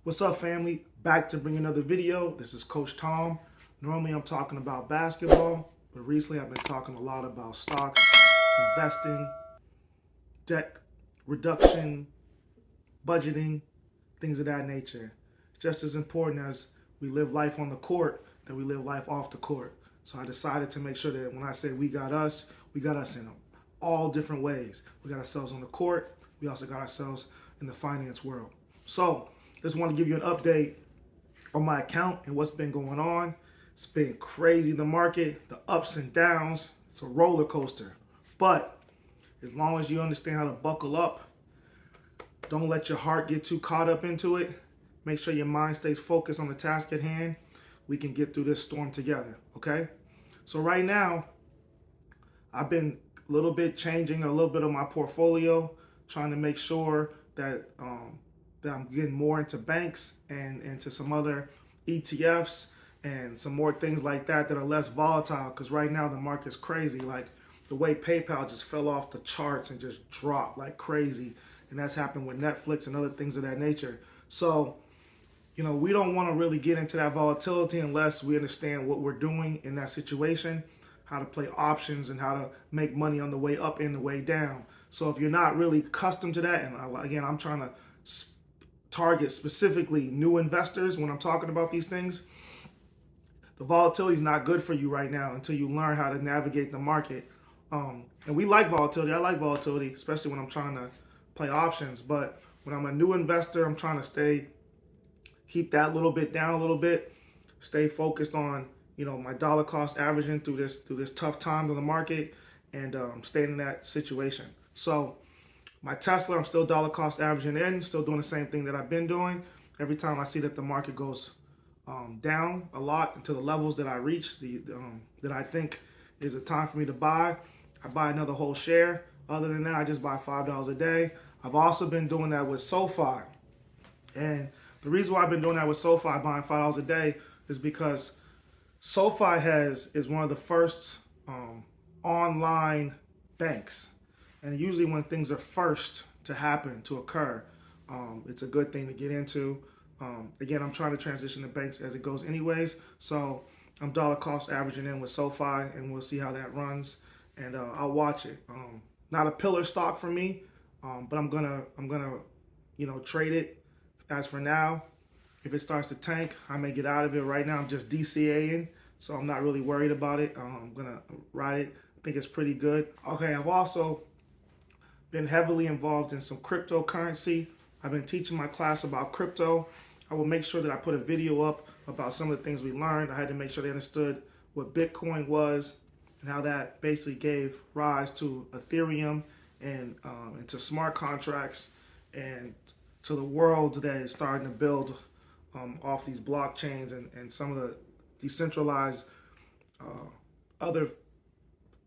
What's up, family? Back to bring another video. This is Coach Tom. Normally I'm talking about basketball, but recently I've been talking a lot about stocks, investing, debt reduction, budgeting, things of that nature. It's just as important as we live life on the court that we live life off the court. So I decided to make sure that when I say we got us in all different ways. We got ourselves on the court. We also got ourselves in the finance world. So just want to give you an update on my account and what's been going on. It's been crazy, the market, the ups and downs. It's a roller coaster. But as long as you understand how to buckle up, don't let your heart get too caught up into it. Make sure your mind stays focused on the task at hand. We can get through this storm together, okay? So right now, I've been a little bit changing a little bit of my portfolio, trying to make sure that that I'm getting more into banks and into some other ETFs and some more things like that are less volatile. Because right now the market's crazy. Like the way PayPal just fell off the charts and just dropped like crazy, and that's happened with Netflix and other things of that nature. So, we don't want to really get into that volatility unless we understand what we're doing in that situation, how to play options and how to make money on the way up and the way down. So if you're not really accustomed to that, and again, I'm trying to target specifically new investors when I'm talking about these things, the volatility is not good for you right now until you learn how to navigate the market. And we like volatility. I like volatility, especially when I'm trying to play options. But when I'm a new investor, I'm trying to keep that little bit down a little bit, stay focused on my dollar cost averaging through this tough time of the market, and staying in that situation. So my Tesla, I'm still dollar cost averaging in, still doing the same thing that I've been doing. Every time I see that the market goes down a lot into the levels that I reach, that I think is a time for me to buy, I buy another whole share. Other than that, I just buy $5 a day. I've also been doing that with SoFi. And the reason why I've been doing that with SoFi, buying $5 a day, is because SoFi is one of the first online banks. And usually when things are first to happen, to occur, it's a good thing to get into. Again, I'm trying to transition to banks as it goes anyways. So I'm dollar cost averaging in with SoFi, and we'll see how that runs. And I'll watch it. Not a pillar stock for me, but I'm gonna trade it. As for now, if it starts to tank, I may get out of it. Right now, I'm just DCAing, so I'm not really worried about it. I'm gonna ride it. I think it's pretty good. Okay, I've also been heavily involved in some cryptocurrency. I've been teaching my class about crypto. I will make sure that I put a video up about some of the things we learned. I had to make sure they understood what Bitcoin was and how that basically gave rise to Ethereum and into smart contracts and to the world that is starting to build off these blockchains and some of the decentralized other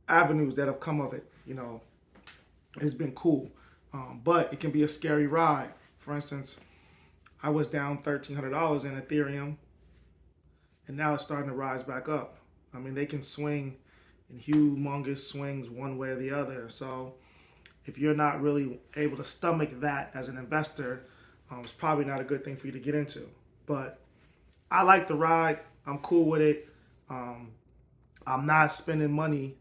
avenues that have come of it. It's been cool, but it can be a scary ride. For instance, I was down $1,300 in Ethereum, and now it's starting to rise back up. I mean, they can swing in humongous swings one way or the other. So if you're not really able to stomach that as an investor, it's probably not a good thing for you to get into. But I like the ride. I'm cool with it. I'm not spending money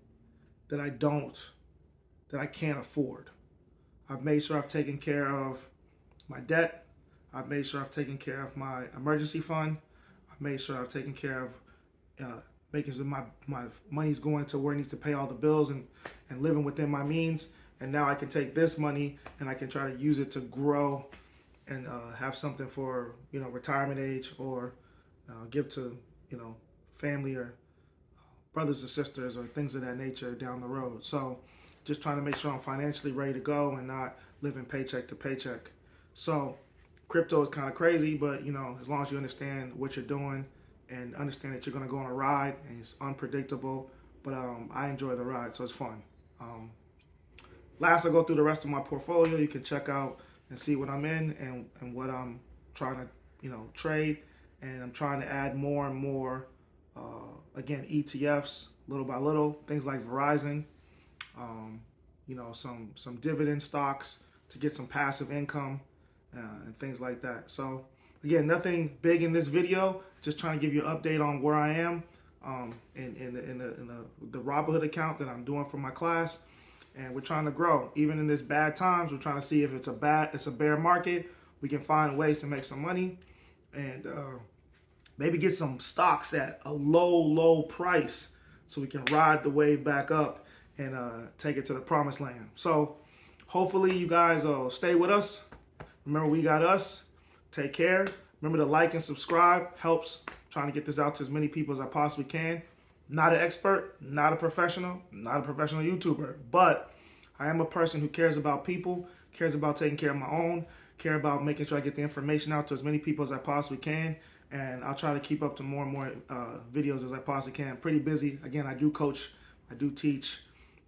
that I can't afford. I've made sure I've taken care of my debt. I've made sure I've taken care of my emergency fund. I've made sure I've taken care of making sure my money's going to where it needs to pay all the bills and living within my means. And now I can take this money and I can try to use it to grow and have something for retirement age, or give to family or brothers or sisters or things of that nature down the road. So just trying to make sure I'm financially ready to go and not living paycheck to paycheck. So crypto is kind of crazy, but as long as you understand what you're doing and understand that you're going to go on a ride, and it's unpredictable, but I enjoy the ride, so it's fun. Last, I'll go through the rest of my portfolio. You can check out and see what I'm in and what I'm trying to trade, and I'm trying to add more and more again, ETFs little by little, things like Verizon, some dividend stocks to get some passive income and things like that. So Again, nothing big in this video. Just trying to give you an update on where I am in the Robinhood account that I'm doing for my class. And we're trying to grow. Even in this bad times, we're trying to see if it's a bear market. We can find ways to make some money and maybe get some stocks at a low price so we can ride the wave back up and take it to the promised land. So hopefully you guys stay with us. Remember, we got us. Take care. Remember to like and subscribe. Helps trying to get this out to as many people as I possibly can. Not an expert, not a professional YouTuber, but I am a person who cares about people, cares about taking care of my own, care about making sure I get the information out to as many people as I possibly can, and I'll try to keep up to more and more videos as I possibly can. I'm pretty busy. Again, I do coach, I do teach,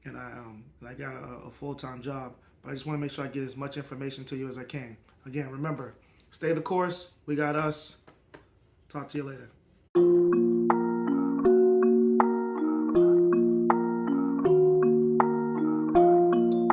and I got a full-time job, but I just want to make sure I get as much information to you as I can. Again, remember, stay the course. We got us. Talk to you later.